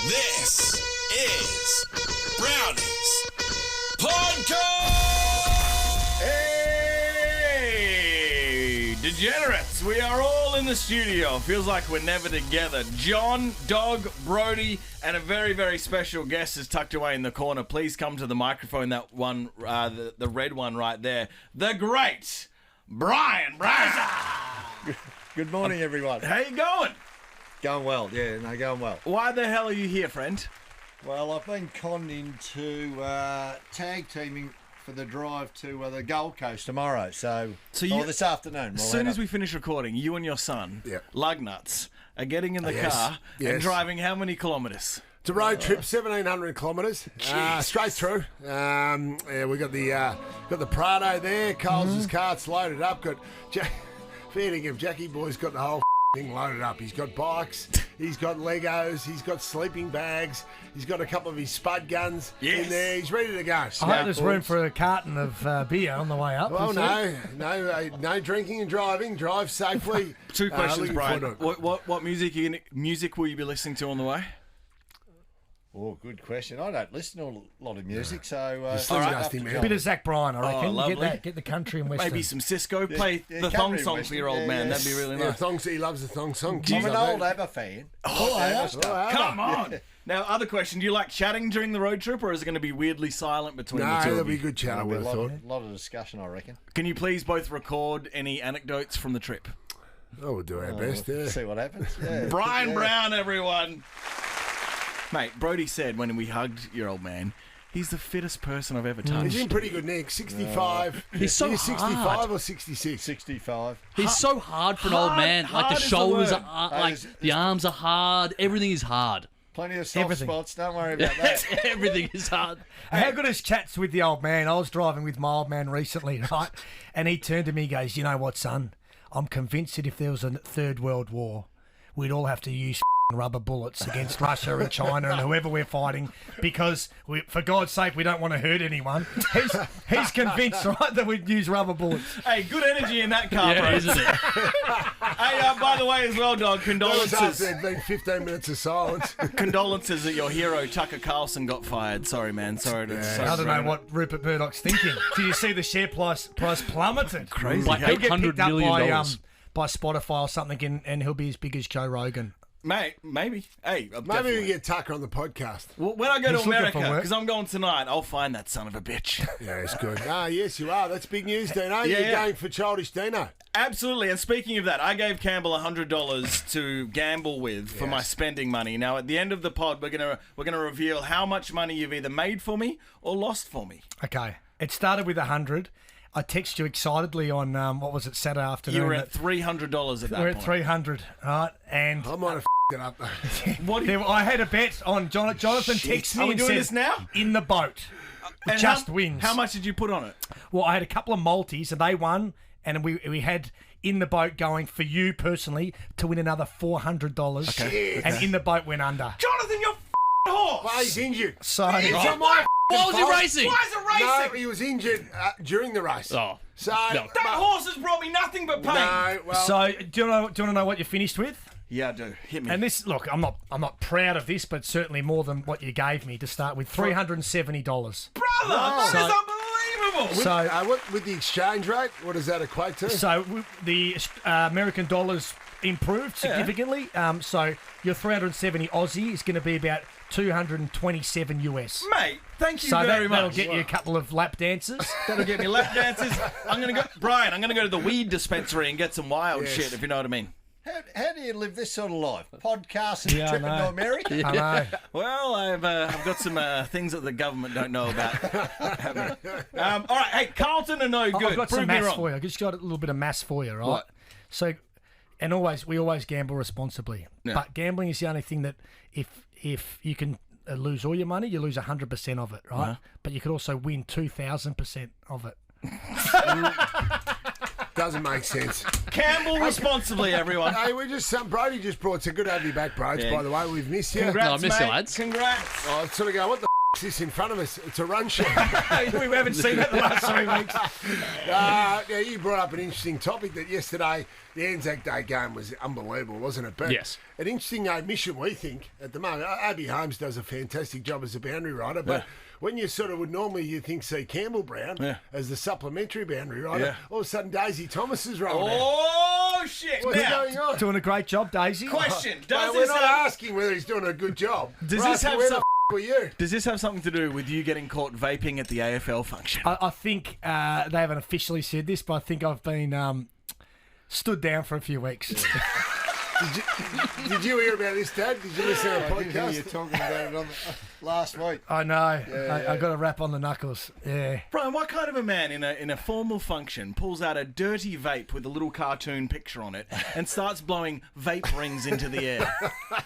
This is Brownie's Podcast! Hey, degenerates, we are all in the studio. Feels like we're never together. John, Dog, Brody, and a very, very special guest is tucked away in the corner. Please come to the microphone, that one, the red one right there. The great Brian Braza! Good morning, everyone. How you going? Going well, yeah, going well. Why the hell are you here, friend? Well, I've been conned into tag teaming for the drive to the Gold Coast tomorrow, this afternoon. As soon as we finish recording, you and your son, lug nuts, are getting in the car and driving how many kilometres? It's a road trip, 1,700 kilometres, straight through. We got the Prado there. Coles' cart's loaded up. Got feeding him. Jackie boy's got the whole thing loaded up. He's got bikes, he's got Legos, he's got sleeping bags, he's got a couple of his spud guns in there. He's ready to go. I hope there's room for a carton of beer on the way up. Well, no drinking and driving. Drive safely. Two questions, Brian. What music will you be listening to on the way? Oh, good question. I don't listen to a lot of music, so... A bit of Zach Bryan, I reckon. Lovely. Get the country and western. Maybe some Cisco. Play the thong song for your old man. That'd be really nice. He loves the thong song. I'm an old ABBA fan. Come on. Now, other question. Do you like chatting during the road trip, or is it going to be weirdly silent between the two there'll of be you? good chat, I would have thought. A lot of discussion, I reckon. Can you please both record any anecdotes from the trip? Oh, we'll do our best, yeah. See what happens. Yeah. Brian Brown, everyone. Mate, Brody said when we hugged your old man, he's the fittest person I've ever touched. He's in pretty good nick. 65. He's so hard. 65 or 66? 65. He's so hard for an old man. Like the shoulders are, the arms are hard. Everything is hard. Plenty of soft spots. Don't worry about that. Everything is hard. How good is chats with the old man? I was driving with my old man recently, right? And he turned to me and goes, "You know what, son? I'm convinced that if there was a third world war, we'd all have to use rubber bullets against Russia and China and whoever we're fighting, because for God's sake, we don't want to hurt anyone." He's convinced, right, that we'd use rubber bullets. Hey, good energy in that car, bro. Isn't it? Hey, by the way, as well, Dog, condolences. There'd been 15 minutes of silence. Condolences that your hero Tucker Carlson got fired. Sorry, man. Sorry to. I don't know what Rupert Murdoch's thinking. Do you see the share price plummeted? Crazy. By He'll get $800 picked up million. by Spotify or something, and he'll be as big as Joe Rogan. Mate, maybe. Hey, maybe we get Tucker on the podcast. Well, when I go to He's looking America, for work. because I'm going tonight, I'll find that son of a bitch. Yeah, it's good. Yes, you are. That's big news, Deano. You're going for childish Deano. Absolutely. And speaking of that, I gave Campbell $100 to gamble with for my spending money. Now, at the end of the pod, we're gonna reveal how much money you've either made for me or lost for me. Okay. It started with 100. I texted you excitedly on, Saturday afternoon. You were at $300 at that We're point. at 300, right? And I might have it up. I had a bet on Jonathan texted me Are we and doing said, this now? in the boat, And just wins. How much did you put on it? Well, I had a couple of multis and they won, and we had in the boat going for you personally to win another $400. Okay. And in the boat went under. Jonathan, you're horse! Well, he's injured. So It's not my Why was he fault. racing? Why is it racing? No, he was injured during the race. Oh. So, That horse has brought me nothing but pain. no, well, So do you want to know what you finished with? Yeah, I do. Hit me. And this, look, I'm not proud of this, but certainly more than what you gave me to start with. $370. Brother, that is unbelievable. So with the exchange rate, what does that equate to? So the American dollar's improved significantly. So your 370 Aussie is going to be about 227 US. Mate, thank you So very much. that'll get you a couple of lap dances. That'll get me lap dances. I'm going to go to the weed dispensary and get some wild shit, if you know what I mean. How do you live this sort of life? Podcast and tripping to America? I know. Well, I've got some things that the government don't know about. All right, hey, Carlton are no good. I've got Prove some me maths wrong. for you. I've just got a little bit of maths for you, right? What? So, and we always gamble responsibly. Yeah. But gambling is the only thing that if you can lose all your money, you lose 100% of it, right? Uh-huh. But you could also win 2,000% of it. Doesn't make sense. Gamble responsibly, everyone. Hey, Brady just brought. It's good to have you back, bro. Yeah. By the way, we've missed you. Congrats, No, I miss mate. you, lads. Congrats. I sort of go, what the this in front of us? It's a run sheet. We haven't seen that the last 3 weeks. Now, you brought up an interesting topic that yesterday, the Anzac Day game was unbelievable, wasn't it? But Yes. An interesting omission, we think, at the moment. Abby Holmes does a fantastic job as a boundary rider, but when you sort of would normally, you think, see Campbell Brown as the supplementary boundary rider, all of a sudden Daisy Thomas is rolling out. Oh, shit. What's Now, going on? Doing a great job, Daisy. question. Mate, we're not asking whether he's doing a good job. Does We're this asking have where some- the were you? Does this have something to do with you getting caught vaping at the AFL function? I think they haven't officially said this, but I think I've been stood down for a few weeks. Did you hear about this, Dad? Did you listen to a I did hear you podcast? talking about it on last week. I know. I got a rap on the knuckles. Yeah. Brian, what kind of a man in a formal function pulls out a dirty vape with a little cartoon picture on it and starts blowing vape rings into the air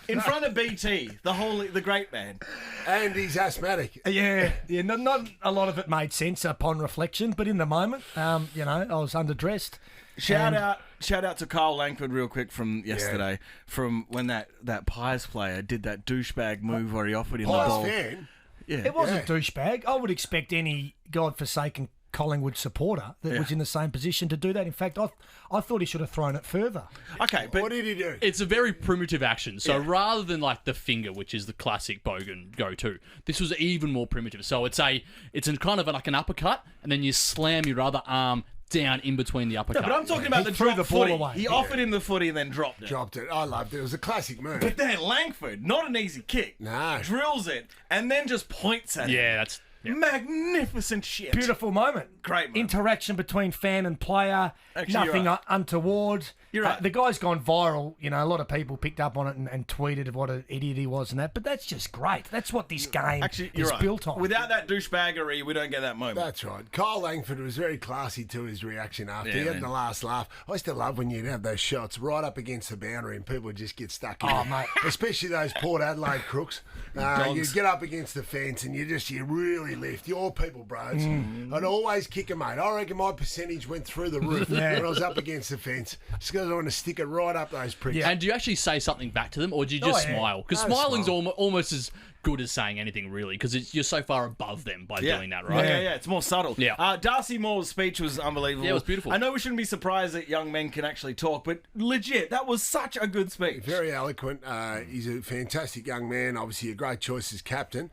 in front of BT, the great man? And he's asthmatic. Yeah. Not a lot of it made sense upon reflection, but in the moment, I was underdressed. Shout out to Carl Langford real quick from yesterday, from when that Pies player did that douchebag move where he offered him the Pies ball. fan. Yeah. It wasn't douchebag. I would expect any godforsaken Collingwood supporter that was in the same position to do that. In fact, I thought he should have thrown it further. Okay, but What did he do? It's a very primitive action. So rather than like the finger, which is the classic bogan go-to, this was even more primitive. So it's kind of like an uppercut, and then you slam your other arm down in between the uppercut. but I'm talking about the He threw drop the ball footy. away. He offered him the footy and then dropped it. Dropped it. I loved it. It was a classic move. But then Langford, not an easy kick, No. drills it and then just points at it. Yeah, that's... Yeah. Magnificent shit. Beautiful moment. Great moment. Interaction between fan and player. Actually, Nothing you're right. untoward. You're right. The guy's gone viral. A lot of people picked up on it and tweeted what an idiot he was and that. But that's just great. That's what this game Actually, you're is right. built on. Without that douchebaggery, we don't get that moment. That's right. Kyle Langford was very classy to his reaction after. He had man. the last laugh. I used to love when you'd have those shots right up against the boundary and people would just get stuck in Oh, it. mate. Especially those Port Adelaide crooks. You get up against the fence and you really lift. You're all people, bros. I'd always kick a mate. I reckon my percentage went through the roof when I was up against the fence. Just because I want to stick it right up those pricks. Yeah. And do you actually say something back to them, or do you just Oh, yeah. smile? Because No, smiling's smile. almost as good as saying anything, really, because you're so far above them by doing that, right? Yeah, it's more subtle. Yeah. Darcy Moore's speech was unbelievable. Yeah, it was beautiful. I know we shouldn't be surprised that young men can actually talk, but legit, that was such a good speech. Very eloquent. He's a fantastic young man. Obviously, a great choice as captain.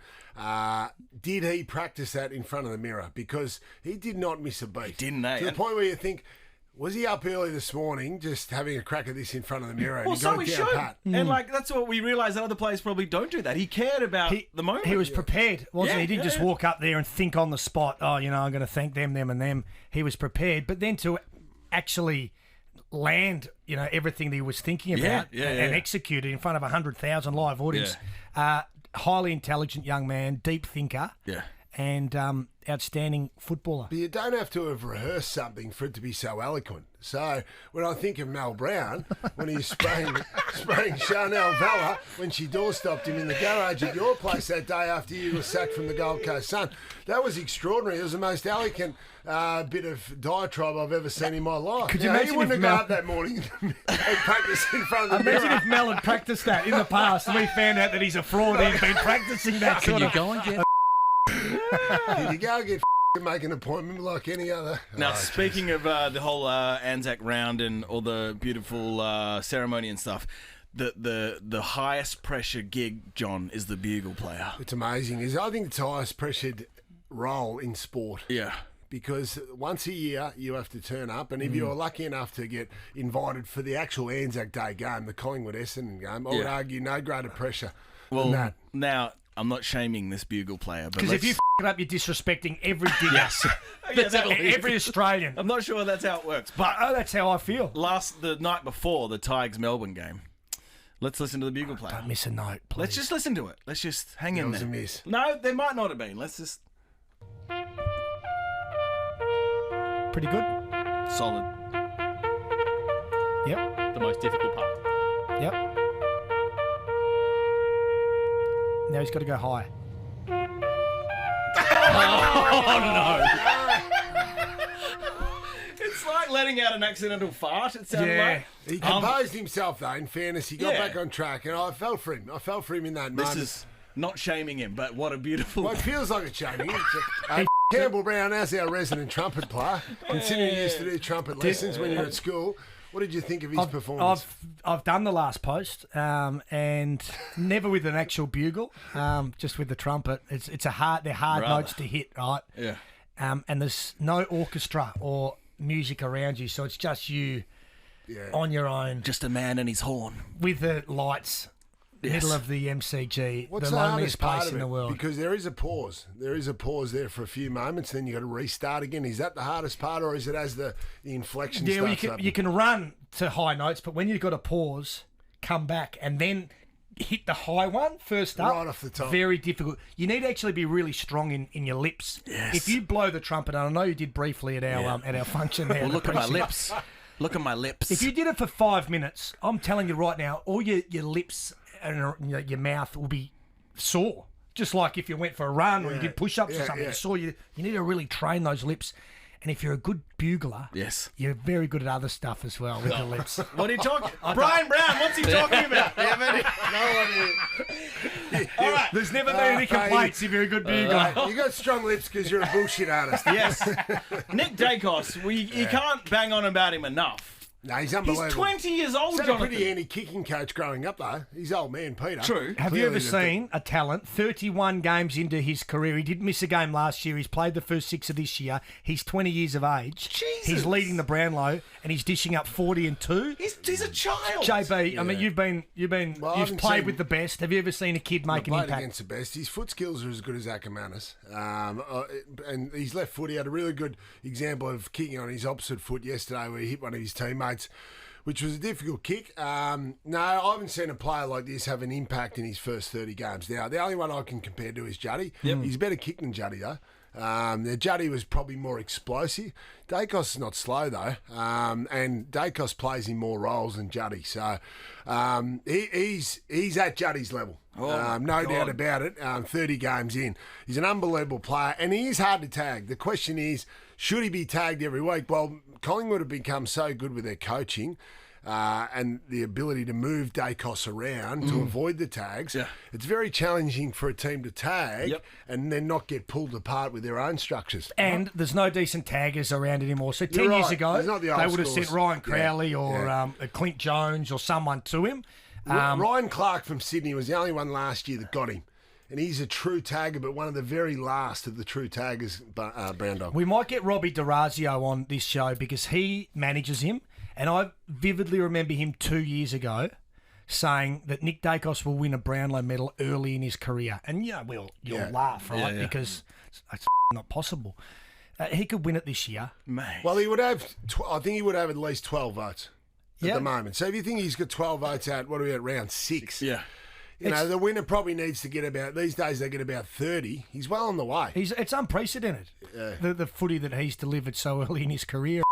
Did he practice that in front of the mirror? Because he did not miss a beat. didn't, eh? To the And- point where you think, was he up early this morning just having a crack at this in front of the mirror? And Well, he so got he it down should. pat? And that's what we realised that other players probably don't do that. He cared about the moment. He was prepared, wasn't Yeah, he? He didn't just walk up there and think on the spot, I'm going to thank them, and them. He was prepared. But then to actually land, everything that he was thinking about and execute it in front of 100,000 live audience. Highly intelligent young man, deep thinker. Yeah. And outstanding footballer. But you don't have to have rehearsed something for it to be so eloquent. So when I think of Mel Brown, when he's spraying Chanel Vella when she door-stopped him in the garage at your place that day after you were sacked from the Gold Coast Sun, that was extraordinary. It was the most eloquent bit of diatribe I've ever seen in my life. Could you He imagine wouldn't if have Mel- got up that morning and practiced in front of the Imagine mirror. if Mel had practiced that in the past and we found out that he's a fraud. He'd been practicing that Can sort you of... go and get... Did you go get and make an appointment like any other? Now, speaking of the whole Anzac round and all the beautiful ceremony and stuff, the highest pressure gig, John, is the bugle player. It's amazing. I think it's the highest pressured role in sport. Yeah. Because once a year you have to turn up, and if you're lucky enough to get invited for the actual Anzac Day game, the Collingwood Essendon game, I would argue no greater pressure than that. Now, I'm not shaming this bugle player, but Because if you f*** it up, you're disrespecting every digger. Every Australian. I'm not sure that's how it works, but That's how I feel. the night before the Tigers Melbourne game, let's listen to the bugle player. Don't miss a note, please. Let's just listen to it. Let's just hang in was there. a miss. No, there might not have been. Let's just Pretty good. solid. Yep. The most difficult part. Yep. Now he's got to go high. It's like letting out an accidental fart. It sounded Yeah. like. He composed himself, though, in fairness. He got Yeah. back on track, and I felt for him. I felt for him in that This moment. is Not shaming him, but what a beautiful. Well, it feels like it's shaming. Campbell Brown, as our resident trumpet player, considering you used to do trumpet lessons when you were at school, what did you think of his performance? I've done the last post, and never with an actual bugle, just with the trumpet. They're hard notes to hit, right? Yeah. And there's no orchestra or music around you, so it's just you on your own. Just a man and his horn. With the lights. Middle of the MCG, What's the loneliest part place of in the world. Because there is a pause. There is a pause there for a few moments, then you got to restart again. Is that the hardest part, or is it as the inflection starts happening? You can run to high notes, but when you've got to pause, come back, and then hit the high one first up. Right off the top. Very difficult. You need to actually be really strong in your lips. Yes. If you blow the trumpet, and I know you did briefly at our function there. Well, look at my lips. Look at my lips. If you did it for 5 minutes, I'm telling you right now, all your lips and your mouth will be sore. Just like if you went for a run or you did push-ups or something, you saw you need to really train those lips. And if you're a good bugler, you're very good at other stuff as well with your lips. What are you talking? Brian Brown, what's he talking about? No idea. All right. There's never been any complaints if you're a good bugler. You got strong lips because you're a bullshit artist. Yes. Nick Dacos, you can't bang on about him enough. No, he's unbelievable. He's 20 years old, He's had Jonathan. a pretty handy kicking coach growing up, though. He's old man, Peter. True. Have you ever seen a talent? 31 games into his career. He did miss a game last year. He's played the first 6 of this year. He's 20 years of age. Jesus. He's leading the Brownlow, and he's dishing up 40 and 2. He's a child. JB, I mean, you've Well, you've played with the best. Have you ever seen a kid make an played impact? against the best. His foot skills are as good as Ackermanis. And his left foot, he had a really good example of kicking on his opposite foot yesterday where he hit one of his teammates, which was a difficult kick. No, I haven't seen a player like this have an impact in his first 30 games. Now, the only one I can compare to is Juddy. He's a better kick than Juddy, though. Juddy was probably more explosive. Dacos is not slow, though. And Dacos plays in more roles than Juddy. So he's at Juddy's level. No doubt about it. 30 games in. He's an unbelievable player, and he is hard to tag. The question is, should he be tagged every week? Well, Collingwood have become so good with their coaching and the ability to move Dacos around to avoid the tags. Yeah. It's very challenging for a team to tag and then not get pulled apart with their own structures. And there's no decent taggers around anymore. So 10 You're years right. ago, There's not the old they would have schools. sent Ryan Crowley or Yeah. Clint Jones or someone to him. Ryan Clark from Sydney was the only one last year that got him. And he's a true tagger, but one of the very last of the true taggers, Brown Dog. We might get Robbie DeRazio on this show because he manages him. And I vividly remember him 2 years ago saying that Nick Dacos will win a Brownlow medal early in his career. And, you'll laugh, right? Because it's not possible. He could win it this year. Mate. Well, he would have, I think he would have at least 12 votes at the moment. So if you think he's got 12 votes out, what are we at, round 6? Yeah. You know, the winner probably needs to get about, these days they get about 30. He's well on the way. It's unprecedented, the footy that he's delivered so early in his career.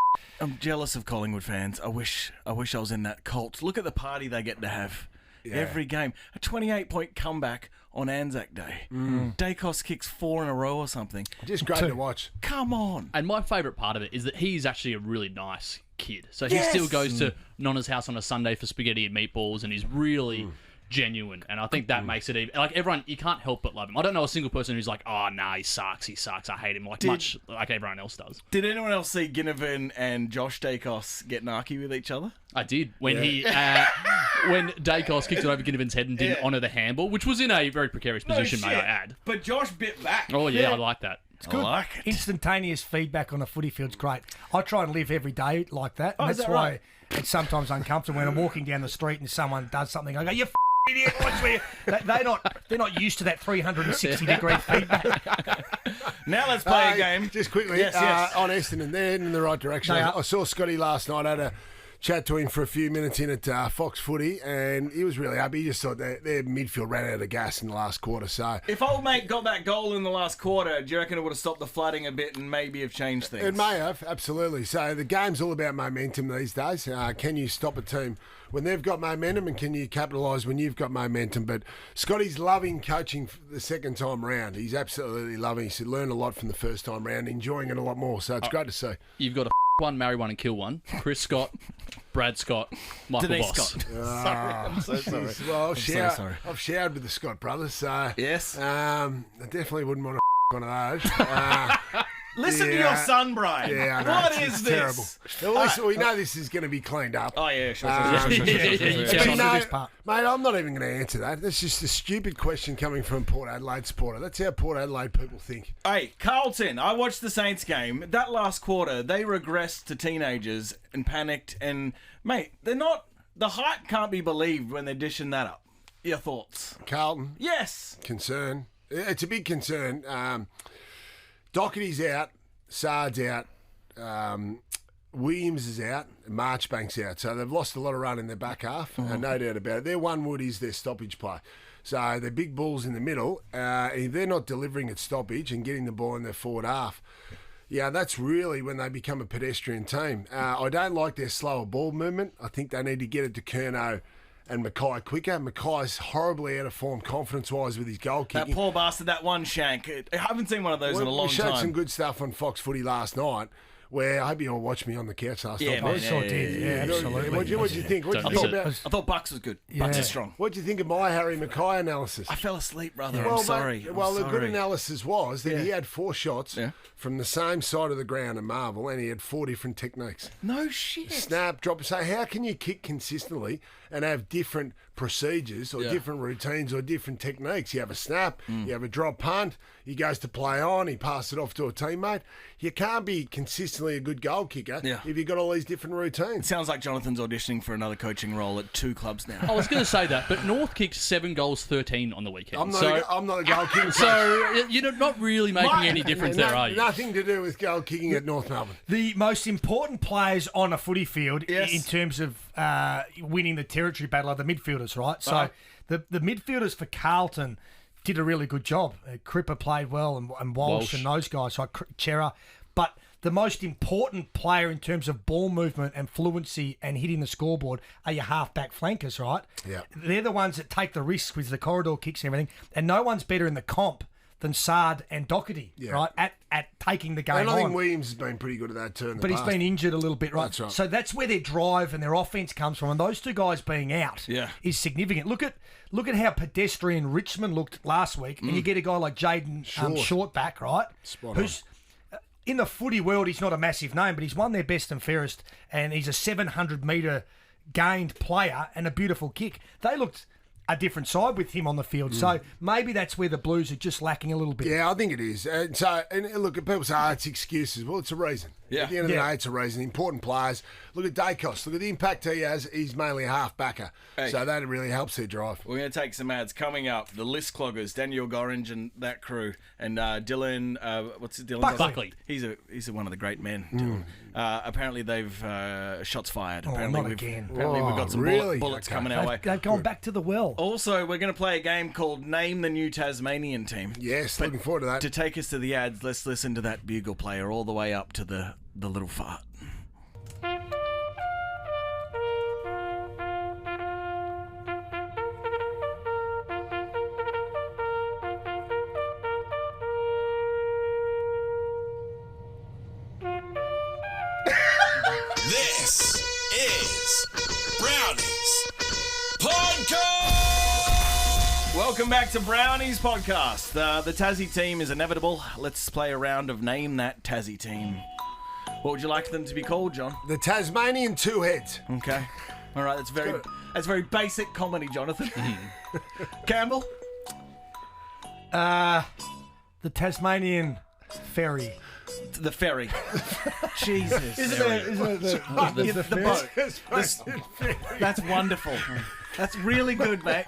I'm jealous of Collingwood fans. I wish I was in that cult. Look at the party they get to have every game. A 28-point comeback on Anzac Day. Dacos kicks 4 in a row or something. Just great to watch. Come on. And my favourite part of it is that he's actually a really nice kid. So he still goes to Nonna's house on a Sunday for spaghetti and meatballs, and he's really genuine. And I think that makes it even... Like, everyone, you can't help but love him. I don't know a single person who's like, oh, nah, he sucks, I hate him, much like everyone else does. Did anyone else see Ginnivan and Josh Dacos get narky with each other? I did. When when Dacos kicked it over Ginnivan's head and didn't honour the handball, which was in a very precarious position, may I add. But Josh bit back. Oh, yeah, I like that. It's good. I like it. Istantaneous feedback on a footy field's great. I try and live every day like that. And is that's that why right? it's sometimes uncomfortable when I'm walking down the street and someone does something. I go, you idiot, watch me. They're not used to that 360-degree feedback. Now let's play a game. Just quickly, Yes. on Essendon, they're in the right direction. They are. I saw Scotty last night. I had a chat to him for a few minutes in at Fox Footy, and he was really happy. He just thought their midfield ran out of gas in the last quarter. So If old mate got that goal in the last quarter, do you reckon it would have stopped the flooding a bit and maybe have changed things? it may have, absolutely. So the game's all about momentum these days. Can you stop a team when they've got momentum, and can you capitalise when you've got momentum? But Scotty's loving coaching the second time round. He's absolutely loving it. He said learn a lot from the first time round, enjoying it a lot more. So it's great to see. You've got to one, marry one, and kill one. Chris Scott, Brad Scott, Michael Denise Voss. Scott. Sorry, I'm so sorry. Well, sorry. I've showered with the Scott brothers, so Yes. I definitely wouldn't want to one of those. Listen to your son, Brian. Yeah, I know. What it's is this? terrible. At least we know this is going to be cleaned up. Oh, yeah, sure. But you know, this part. mate, I'm not even going to answer that. That's just a stupid question coming from a Port Adelaide supporter. That's how Port Adelaide people think. Hey, Carlton, I watched the Saints game. That last quarter, they regressed to teenagers and panicked. And, mate, they're not... The hype can't be believed when they're dishing that up. Your thoughts? Carlton, Yes. concern. It's a big concern. Doherty's out. Sard's out. Williams is out. Marchbank's out. So they've lost a lot of run in their back half. No doubt about it. Their one wood is their stoppage play. So they're big balls in the middle. If they're not delivering at stoppage and getting the ball in their forward half, yeah, that's really when they become a pedestrian team. I don't like their slower ball movement. I think they need to get it to Curnow and Mackay quicker. Mackay's horribly out of form confidence-wise with his goal That kicking. poor bastard, that one shank. I haven't seen one of those in a long We showed time. some good stuff on Fox Footy last night, where I hope you all watched me on the couch last Yeah, night. man, I sure did. Yeah, absolutely. What'd you think? What'd you Don't think miss about? I thought Bucks was good. Bucks is strong. What'd you think of my Harry Mackay analysis? I fell asleep, brother. Well, I'm sorry. mate, well, I'm the good sorry. analysis was that he had 4 shots Yeah. from the same side of the ground at Marvel, and he had 4 different techniques. No shit. Snap, drop. So how can you kick consistently and have different procedures or different routines or different techniques? You have a snap, you have a drop punt, he goes to play on, he passes it off to a teammate. You can't be consistently a good goal kicker if you've got all these different routines. Sounds like Jonathan's auditioning for another coaching role at 2 clubs now. I was going to say that, but North kicked 7 goals, 13 on the weekend. I'm not a goal kicking coach. So you're not really making any difference there, are you? Nothing to do with goal kicking at North Melbourne. The most important players on a footy field Yes. in terms of winning the territory battle are the midfielders, right? So the midfielders for Carlton did a really good job. Cripper played well and Walsh and those guys, so Chera. But the most important player in terms of ball movement and fluency and hitting the scoreboard are your half-back flankers, right? Yeah. They're the ones that take the risks with the corridor kicks and everything. And no one's better in the comp than Sard and Doherty, right? At taking the game And I on. think Williams has been pretty good at that too in the But past. he's been injured a little bit, right? That's right. So that's where their drive and their offense comes from. And those two guys being out is significant. Look at how pedestrian Richmond looked last week, and you get a guy like Jaden Shortback, right? Spot Who's in the footy world, he's not a massive name, but he's won their best and fairest, and he's a 700-metre gained player and a beautiful kick. They looked a different side with him on the field. So maybe that's where the Blues are just lacking a little bit. Yeah, I think it is. And look, people say, it's excuses. Well, it's a reason. At the end of the day, it's a reason. Important players. Look at Dacos. Look at the impact he has. He's mainly a half-backer. Hey. So that really helps their drive. We're going to take some ads coming up. The list cloggers, Daniel Gorringe and that crew, and Dylan. What's it? Dylan Buckley. He's one of the great men. Dylan. Apparently they've shots fired. Oh, Apparently not again. Apparently we've got some really? bullets Okay. coming our way. They've gone back to the well. Also, we're going to play a game called Name the New Tasmanian Team. Yes, looking forward to that. To take us to the ads, let's listen to that bugle player all the way up to the little fart. This is Brownie's Podcast! Welcome back to Brownie's podcast. The Tassie team is inevitable. Let's play a round of Name That Tassie Team. What would you like them to be called, John? The Tasmanian Two Heads. Okay. All right, that's very basic comedy, Jonathan. Campbell? The Tasmanian Ferry. The ferry. Jesus. Isn't it the boat? That's wonderful. That's really good, mate.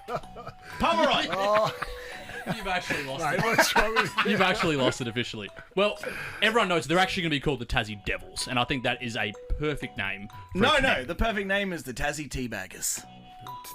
Pomeroy. You've actually lost Mate, it. what's wrong with you? You've actually lost it officially. Well, everyone knows they're actually going to be called the Tassie Devils, and I think that is a perfect name. For a team. The perfect name is the Tassie Teabaggers.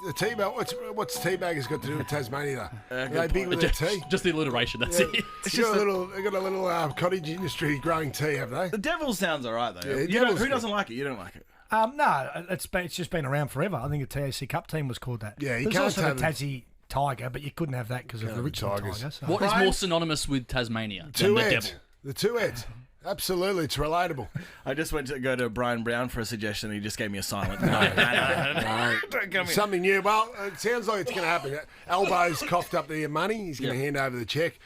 The T-bag, what's T-baggers got to do with Tasmania, though? Are they good big with their tea? Just the alliteration, that's it. They got a little cottage industry growing tea, have they? The Devils sounds all right, though. Yeah, Who Devils doesn't like it? You don't like it. No, it's just been around forever. I think the TAC Cup team was called that. Yeah, you There's can't also the have it. Tassie Tiger, but you couldn't have that because of the Richmond Tigers. Tiger. So. What is more synonymous with Tasmania than Two the heads. devil? The two heads. Absolutely, it's relatable. I just went to go to Brian Brown for a suggestion. He just gave me a silent. No. Don't come in. Something new. Well, it sounds like it's going to happen. Elbows coughed up their money. He's going to hand over the cheque.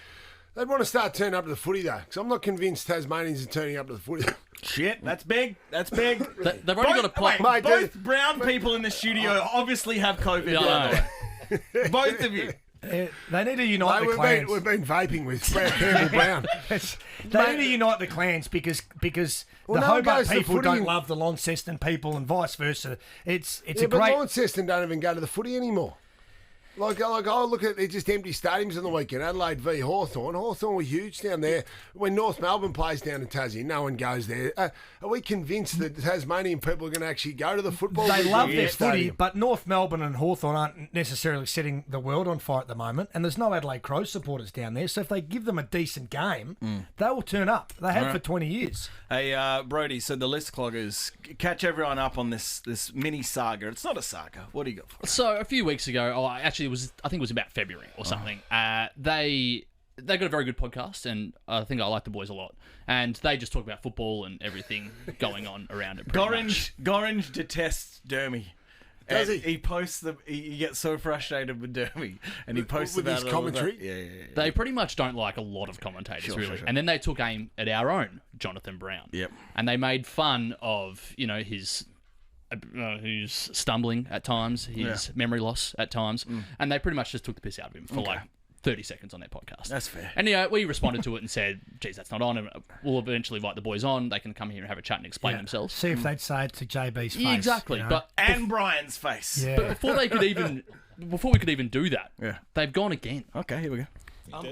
They'd want to start turning up to the footy, though, because I'm not convinced Tasmanians are turning up to the footy. Shit, that's big. That's big. They've already got a play. Wait, both brown people in the studio obviously have COVID. Yeah, Both of you. They need to unite the clans. We've been vaping with Campbell Brown. They need to unite the clans because Well, the no one Hobart goes to people footy don't and- love the Launceston people and vice versa. It's Yeah, a but great. Launceston don't even go to the footy anymore. Like oh, look at they're just empty stadiums on the weekend. Adelaide v Hawthorn. Hawthorn were huge down there. When North Melbourne plays down in Tassie, no one goes there. Are we convinced that the Tasmanian people are going to actually go to the football? They league love or their the footy, stadium? but North Melbourne and Hawthorn aren't necessarily setting the world on fire at the moment, and there's no Adelaide Crows supporters down there, so if they give them a decent game, they will turn up. They have for 20 years. Hey, Brody, so the list cloggers, catch everyone up on this mini saga. It's not a saga. What do you got for us? So a few weeks ago, I think it was about February or something. They got a very good podcast, and I think I like the boys a lot. And they just talk about football and everything going on around it. Gorringe detests Dermy. Does And he? He posts he gets so frustrated with Dermy, and he posts with about his it all the commentary? time. Yeah. They pretty much don't like a lot of commentators, really. Sure. And then they took aim at our own Jonathan Brown. Yep. And they made fun of, his who's stumbling at times, his memory loss at times, and they pretty much just took the piss out of him for like 30 seconds on their podcast. That's fair. And we responded to it and said, geez, that's not on, and we'll eventually invite the boys on. They can come here and have a chat and explain themselves. See if they'd say it to JB's face. Yeah, exactly. you know? But And Brian's face. Yeah. but before we could even do that, they've gone again. Okay, here we go.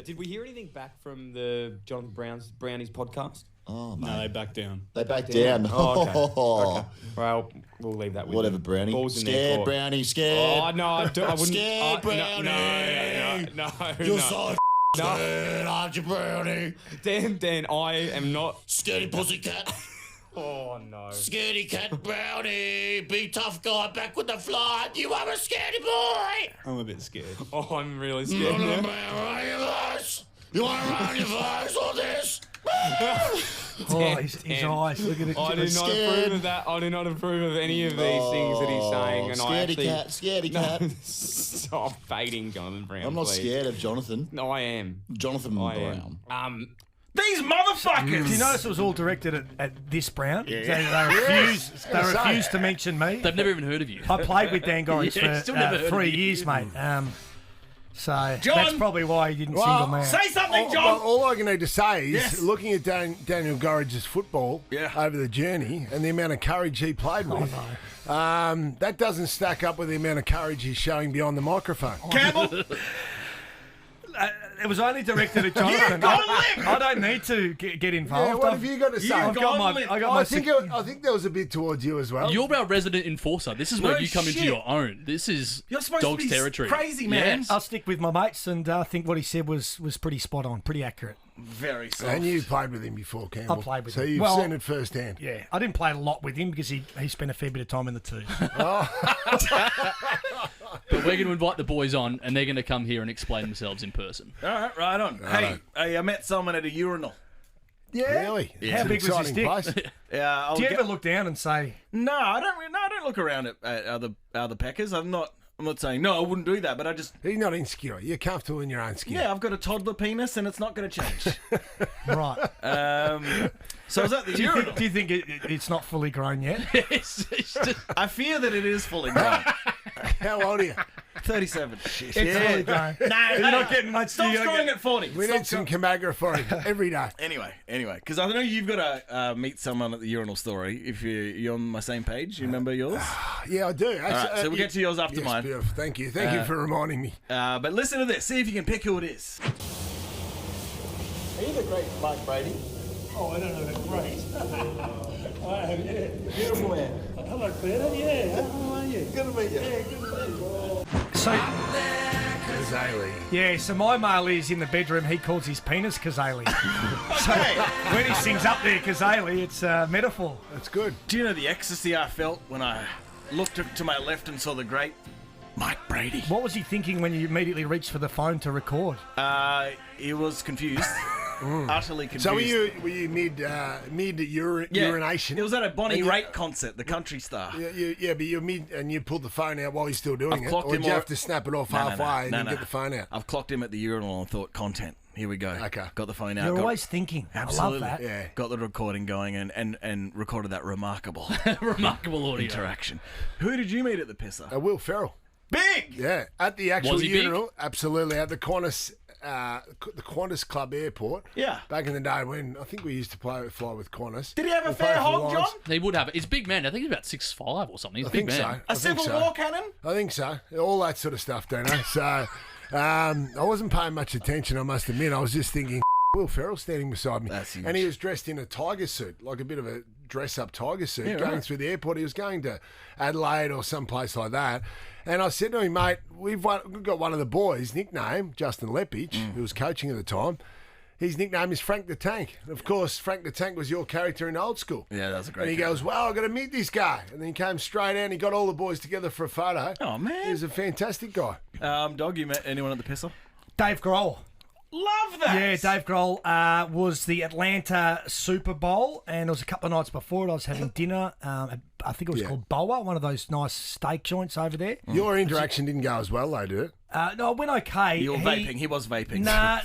Did we hear anything back from the Jonathan Brownies podcast? Oh, No, they backed down. they backed down. Oh, okay. Well, we'll leave that with Whatever, them. Brownie. Balls in their Scared, court. Brownie, scared. Oh, no, I wouldn't. Scared, No, Brownie. no. You're no. so scared, aren't you, Brownie? Dan, I am not. Scaredy pussycat. Oh, no. Scaredy cat, Brownie. Be tough guy, back with the fly. You are a scaredy boy. I'm a bit scared. Oh, I'm really You scared want to now. run your face? You want to run your face or this? Oh, his eyes. Look at it. I do not scared. approve of that. I do not approve of any of these things that he's saying. And I Scaredy actually... cat, scaredy cat. No, stop fading Jonathan Brown, I'm not please. scared of Jonathan. No, I am. Jonathan I Brown. am. These motherfuckers! Do you notice it was all directed at this Brown? They refused to mention me. They've never even heard of you. I played with Dan Gorringe Yeah, still never for heard 3 of you. years, mate. So John! that's probably why he didn't single me out. Say something, John! Well, all I can need to say is, Yes. looking at Daniel Gorringe's football Yeah. over the journey and the amount of courage he played with, that doesn't stack up with the amount of courage he's showing beyond the microphone. Campbell! It was only directed at Jonathan. got limp. I don't need to get involved. Yeah, what have you got to say? I've got my. I got my. I think there was a bit towards you as well. You're our resident enforcer. This is where No you come into shit. your own. This is You're supposed dog's to be territory. crazy, man. Yes. I'll stick with my mates, and I think what he said was pretty spot on, pretty accurate. Very soft. And you played with him before, Campbell. I played with so him. you've Well- seen it firsthand. Yeah, I didn't play a lot with him because he spent a fair bit of time in the twos. But we're going to invite the boys on, and they're going to come here and explain themselves in person. All right, right on. Hey, I met someone at a urinal. Yeah, Really? How It's an big was his exciting dick? place. Yeah, Do you ever look down and say, No, I don't look around at other Packers. I'm not saying no. I wouldn't do that, but I just He's not insecure. You're comfortable in your own skin. I've got a toddler penis and it's not going to change. right? So I was at the urinal. Do you think it's not fully grown yet? it's just, I fear that it is fully grown. How old are you? 37. Shit. It's fully grown. No, You're not getting much. Stop you're scoring getting- at 40. We need some Camagra for him every day. Anyway, because I know you've got to meet someone at the urinal story. If you're on my same page, you remember yours? Yeah, I do. Actually, right, so we'll get to yours after yes, mine. Beautiful. Thank you. Thank you for reminding me. But listen to this. See if you can pick who it is. Are you the great Mike Brady? Oh, I don't know that great. I am, yeah. Beautiful man. Hello, Peter. Yeah, how are you? Good to meet you. Yeah, good to meet you. So Kazali. yeah, so my male is in the bedroom. He calls his penis Kazali. So when he sings up there Kazali, it's a metaphor. That's good. Do you know the ecstasy I felt when I looked to my left and saw the great Mike Brady? What was he thinking when you immediately reached for the phone to record? He was confused. utterly confused. So were you mid urination? It was at a Bonnie Raitt concert, the country star. Yeah, but you're mid and you pulled the phone out while you're still doing it. Or did you have to snap it off halfway and then get the phone out? I've clocked him at the urinal and thought, content. Here we go. Okay. Got the phone out. You're always thinking. Absolutely. I love that. Yeah. Got the recording going and recorded that remarkable Remarkable audio. interaction. Who did you meet at the pisser? Will Ferrell. Big! Yeah, at the actual Was he big? urinal. Absolutely. At the Qantas Club Airport. Yeah. Back in the day when I think we used to fly with Qantas. Did he have a We fair played for hog, Lions. John? He would have it. He's a big man. I think he's about 6'5" or something. He's I a big think man. so. A Civil War cannon? I think so. All that sort of stuff, Deano. So I wasn't paying much attention, I must admit. I was just thinking, Will Ferrell standing beside me. That's huge. And he was dressed in a tiger suit, like a bit of a dress-up tiger suit, going through the airport. He was going to Adelaide or someplace like that. And I said to him, mate, we've got one of the boys' nickname, Justin Lepage, who was coaching at the time. His nickname is Frank the Tank. Of course, Frank the Tank was your character in Old School. Yeah, that's a great And he goes, well, I've got to meet this guy. And then he came straight out and he got all the boys together for a photo. Oh, man. He was a fantastic guy. Dog, you met anyone at the pisser? Dave Grohl. Love that! Yeah, Dave Grohl was the Atlanta Super Bowl, and it was a couple of nights before it. I was having dinner. I think it was called Boa, one of those nice steak joints over there. Your interaction didn't go as well, though, did it? No, it went okay. You were vaping. He was vaping. Nah.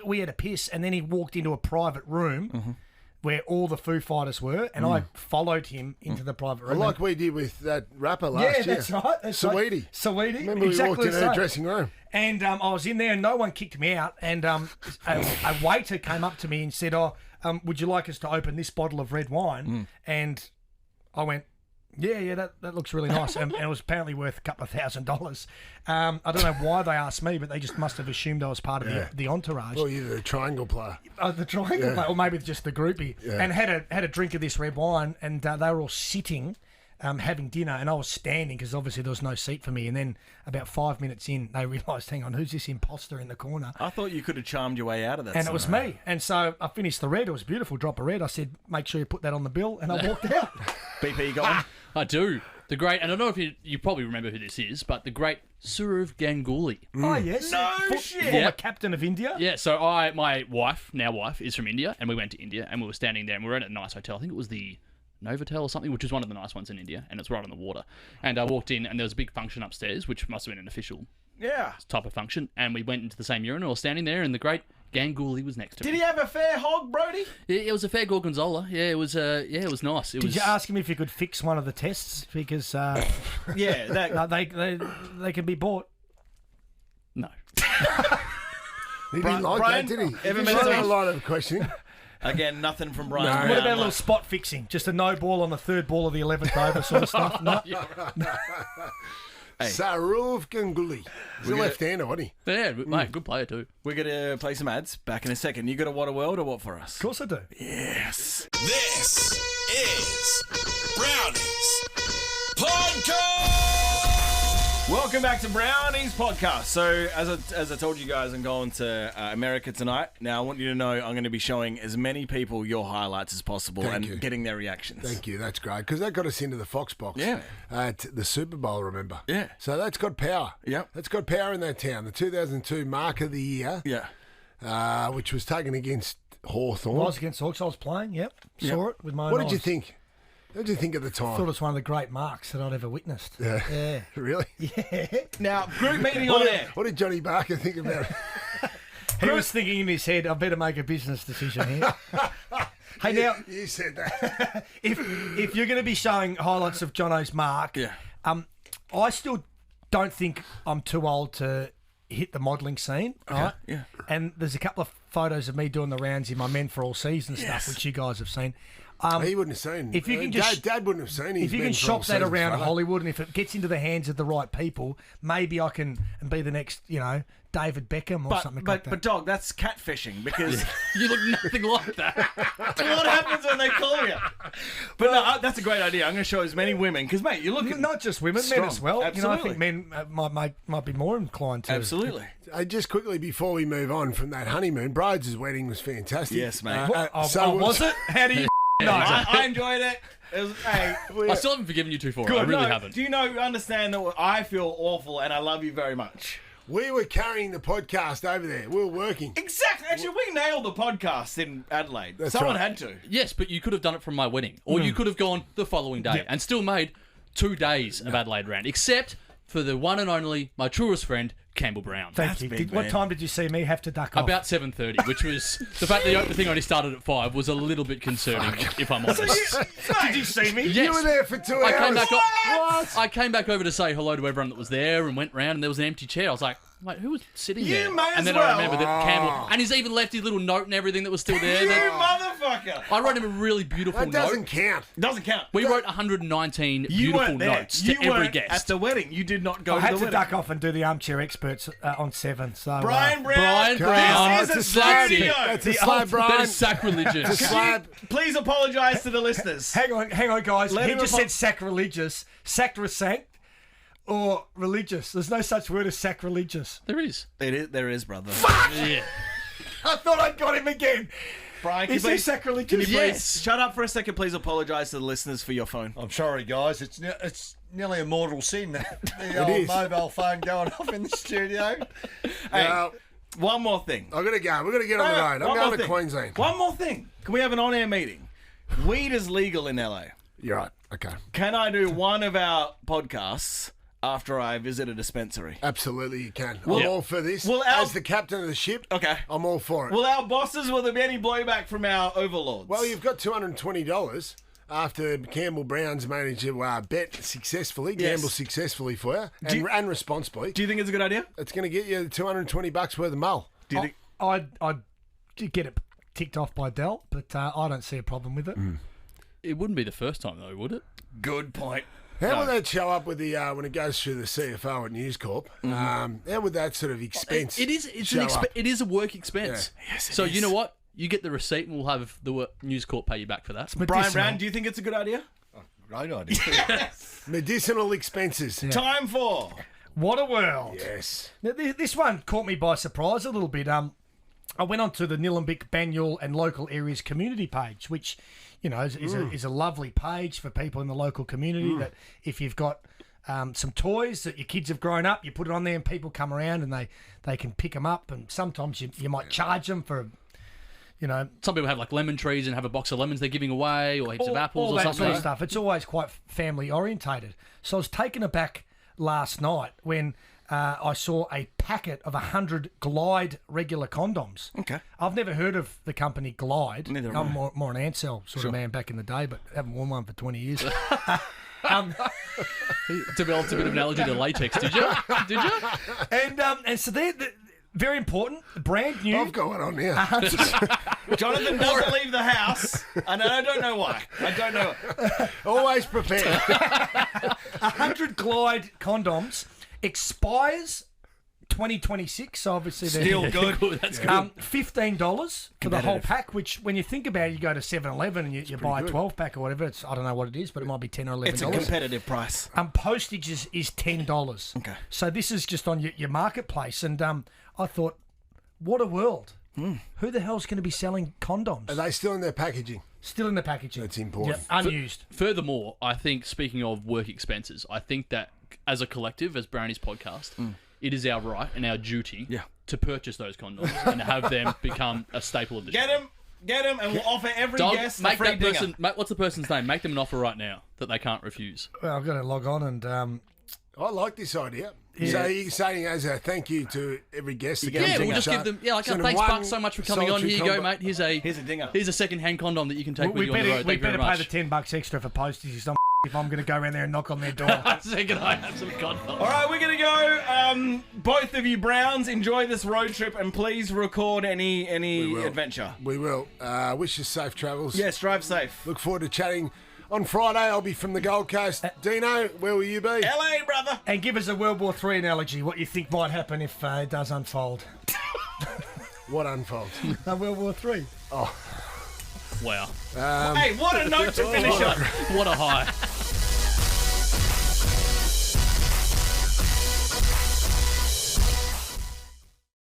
We had a piss, and then he walked into a private room where all the Foo Fighters were, and I followed him into the private room. Like we did with that rapper last year. That's right. Saweetie. Saweetie. Remember we walked in her dressing room. And I was in there and no one kicked me out. And a waiter came up to me and said, would you like us to open this bottle of red wine? And I went, yeah, that looks really nice. And it was apparently worth a couple of $1,000. I don't know why they asked me, but they just must have assumed I was part of the entourage. Well, you're the triangle player. The triangle player, or maybe just the groupie. Yeah. And had a drink of this red wine, and they were all sitting having dinner, and I was standing because obviously there was no seat for me. And then about 5 minutes in, they realised, hang on, who's this imposter in the corner? I thought you could have charmed your way out of that. And it was me. And so I finished the red. It was a beautiful drop of red. I said, make sure you put that on the bill. And I walked out. BP, you got one? I do. The great, and I don't know if you probably remember who this is, but the great Sourav Ganguly. Oh, yes. No shit. Former captain of India. Yeah, so my wife, is from India, and we went to India, and we were standing there, and we were at a nice hotel. I think it was the Novotel or something, which is one of the nice ones in India, and it's right on the water. And I walked in, and there was a big function upstairs, which must have been an official type of function, and we went into the same urinal, standing there, and the great Ganguly was next to me. Did he have a fair hog, Brody? It was a fair gorgonzola. Yeah, it was nice. Did you ask him if he could fix one of the tests? Because they can be bought. No. He didn't like Brian, that, did he? ever He met had a- a lot of questioning. Again, nothing from Brian. What about a little spot fixing? Just a no ball on the third ball of the 11th over sort of stuff? No. Hey. Sourav Ganguly. He's a left-hander, wasn't he? Yeah, mate, good player too. We're going to play some ads. Back in a second. You got a What a World or what for us? Of course I do. Yes. This is Brownie's Podcast! Welcome back to Brownie's Podcast. So, as I told you guys, I'm going to America tonight. Now, I want you to know I'm going to be showing as many people your highlights as possible getting their reactions. Thank you. That's great. Because that got us into the Fox box at the Super Bowl, remember? Yeah. So that's got power. Yep. That's got power in that town. The 2002 Mark of the Year. Yeah. Which was taken against Hawthorn. I was against Hawks. I was playing, Saw it with my own What did you eyes. think? What did you think at the time? I thought it was one of the great marks that I'd ever witnessed. Yeah. Really? Yeah. Now, group meeting on air. What did Johnny Barker think about it? He was thinking in his head, I better make a business decision here. Hey, now, You said that. if you're going to be showing highlights of Jono's mark, I still don't think I'm too old to hit the modelling scene, right? Yeah. And there's a couple of photos of me doing the rounds in my Men for All Season stuff, which you guys have seen. He wouldn't have seen. If you can just, Dad wouldn't have seen. If you can shop that around Hollywood, and if it gets into the hands of the right people, maybe I can be the next, David Beckham or something like that. But dog, that's catfishing because You look nothing like that. what happens when they call you? But no, that's a great idea. I'm going to show as many women because, mate, you look at not just women, men as well. Absolutely. I think men might be more inclined to. Absolutely. Just quickly before we move on from that honeymoon, Broads' wedding was fantastic. Yes, mate. Was it? How do you? No, I enjoyed it. It was, hey, I still haven't forgiven you two for it. good. I really No, haven't. Do you understand that I feel awful and I love you very much? We were carrying the podcast over there. We were working. Exactly. Actually, we nailed the podcast in Adelaide. Someone had to. Yes, but you could have done it from my wedding. Or you could have gone the following day and still made 2 days of Adelaide round. Except for the one and only, my truest friend, Campbell Brown. Thank you. What time did you see me have to duck off? About 7:30, which was... The fact that the thing only started at 5 was a little bit concerning, if I'm honest. Did you see me? Yes. You were there for 2 hours. I came back over to say hello to everyone that was there and went round, and there was an empty chair. I was like, mate, who was sitting there? You may and then as well. I remember that Campbell... And he's even left his little note and everything that was still there. You motherfucker. I wrote him a really beautiful That doesn't note. count. Doesn't count. We wrote 119 You beautiful weren't there. notes to every guest. At the wedding. You did not go I to had the to wedding. duck off and do the armchair experts on 7. So Brian Brown. Brian This is a Brown. studio. That's a slab, That Brian. is sacrilegious. Slab. Please apologise to the listeners. hang on, guys. Let He him just said sacrilegious, sacrosanct, or religious. There's no such word as sacrilegious. There is. There is, brother. Yeah. I thought I got him again. Brian, can Is you he please, sacrilegious? can you please Yes. shut up for a second? Please apologise to the listeners for your phone. I'm sorry, guys. It's nearly a mortal sin. The old is. mobile phone going off in the studio. Hey, Now, one more thing. I'm going to go. We're going to get on the road. I'm One going more to thing. Queensland. One more thing. Can we have an on-air meeting? Weed is legal in LA. You're right. Okay. Can I do one of our podcasts after I visit a dispensary? Absolutely, you can. Well, I'm all for this. well, As the captain of the ship, Okay. I'm all for it. Will our bosses, will there be any blowback from our overlords? Well, you've got $220 after Campbell Brown's managed to bet successfully, Yes. gamble successfully for you, Do you- and responsibly. Do you think it's a good idea? It's going to get you $220 worth of mull. Do you think? I'd get it ticked off by Dell, but I don't see a problem with it. It wouldn't be the first time, though, would it? Good point. How would that show up with the when it goes through the CFO at News Corp? How would that sort of expense? It is. It's show up? it is a work expense. Yeah. Yes, it So is. you know what? You get the receipt, and we'll have the News Corp pay you back for that. Brian Brown, do you think it's a good idea? Great idea. Medicinal expenses. Time for. What a world. Yes. Now, this one caught me by surprise a little bit. I went onto the Nillumbik, Banyul and local areas community page, which, you know, is a lovely page for people in the local community that if you've got some toys that your kids have grown up, you put it on there and people come around and they can pick them up, and sometimes you might charge them for, you know... Some people have like lemon trees and have a box of lemons they're giving away, or heaps of apples all or that something. sort of stuff. It's always quite family orientated. So I was taken aback last night when I saw a packet of 100 Glide regular condoms. Okay. I've never heard of the company Glide. Neither have I'm I. more an Ansel sort of man back in the day, but haven't worn one for 20 years. Developed a bit of an allergy to latex, did you? Did you? And so they're very important, brand new. I've got one on here. Jonathan doesn't leave the house, and I don't know why. I don't know. Always prepared. 100 Glide condoms expires 2026, so obviously they're Still good. That's good. $15 for the whole pack, which when you think about it, you go to 7-Eleven and you buy a 12-pack or whatever. It's, I don't know what it is, but it might be $10 or $11. It's a competitive price. Postage is $10. Okay. So this is just on your marketplace, and I thought, what a world. Who the hell's going to be selling condoms? Are they still in their packaging? Still in the packaging. That's important. Yep, unused. Furthermore, I think, speaking of work expenses, I think that as a collective, as Brownie's podcast, it is our right and our duty to purchase those condoms and have them become a staple of the show. Get him, and we'll offer every Dog, guest a make free that dinger. person. What's the person's name? Make them an offer right now that they can't refuse. Well, I've got to log on and... I like this idea. So you're saying as a thank you to every guest that comes Yeah, on we'll the just show, give them. Yeah, like send them thanks, one Buck, so much for coming on. solitary Here you go, condom. mate. Here's a dinger. Here's a second-hand condom that you can take with you on the road. we Thank you very better pay much. the $10 extra for postage if I'm going to go around there and knock on their door. Second, I have some condoms. All right, we're going to go. Both of you Browns, enjoy this road trip, and please record any adventure. We will. Wish you safe travels. Yes, drive safe. Look forward to chatting on Friday. I'll be from the Gold Coast. Deano, where will you be? LA, brother. And give us a World War III analogy, what you think might happen if it does unfold. What unfolds? World War III. Wow. Hey, what a note to finish on. What a high.